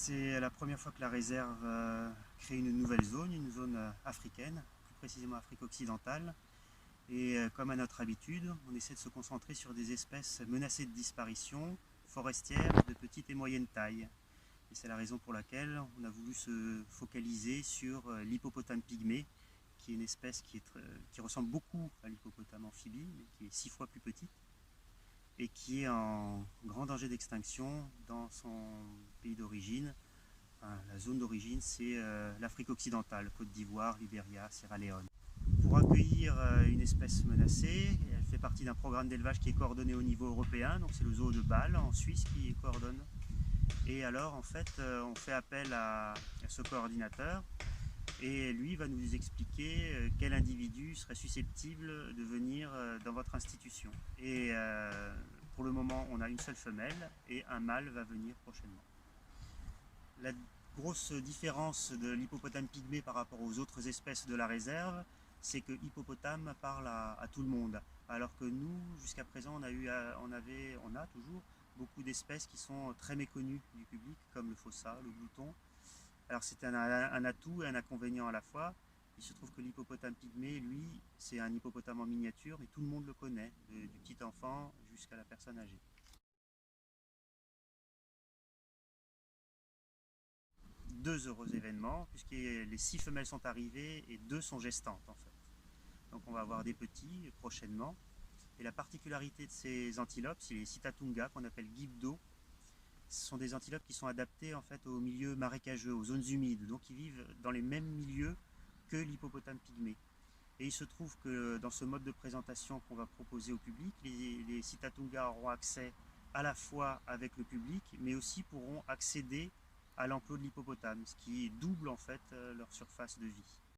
C'est la première fois que la réserve crée une nouvelle zone, une zone africaine, plus précisément Afrique occidentale. Et comme à notre habitude, on essaie de se concentrer sur des espèces menacées de disparition, forestières de petite et moyenne taille. Et c'est la raison pour laquelle on a voulu se focaliser sur l'hippopotame pygmée, qui est une espèce qui ressemble beaucoup à l'hippopotame amphibie, mais qui est 6 fois plus petite, et qui est en grand danger d'extinction dans son pays d'origine. Enfin, la zone d'origine, c'est l'Afrique occidentale, Côte d'Ivoire, Libéria, Sierra Leone. Pour accueillir une espèce menacée, elle fait partie d'un programme d'élevage qui est coordonné au niveau européen, donc c'est le zoo de Bâle en Suisse qui coordonne. Et alors en fait, on fait appel à ce coordinateur et lui va nous expliquer quel individu serait susceptible de venir dans votre institution. Et pour le moment, on a une seule femelle et un mâle va venir prochainement. La grosse différence de l'hippopotame pygmée par rapport aux autres espèces de la réserve, c'est que l'hippopotame parle à tout le monde, alors que nous, jusqu'à présent, on a toujours beaucoup d'espèces qui sont très méconnues du public, comme le forçat, le glouton. Alors c'est un atout et un inconvénient à la fois. Il se trouve que l'hippopotame pygmée, lui, c'est un hippopotame en miniature, mais tout le monde le connaît, du petit enfant jusqu'à la personne âgée. 2 heureux événements, puisque les 6 femelles sont arrivées et 2 sont gestantes en fait. Donc on va avoir des petits prochainement. Et la particularité de ces antilopes, c'est les Sitatunga qu'on appelle guides d'eau. Ce sont des antilopes qui sont adaptées en fait aux milieux marécageux, aux zones humides, donc ils vivent dans les mêmes milieux que l'hippopotame pygmée. Et il se trouve que dans ce mode de présentation qu'on va proposer au public, les Sitatunga auront accès à la fois avec le public, mais aussi pourront accéder à l'enclos de l'hippopotame, ce qui double en fait leur surface de vie.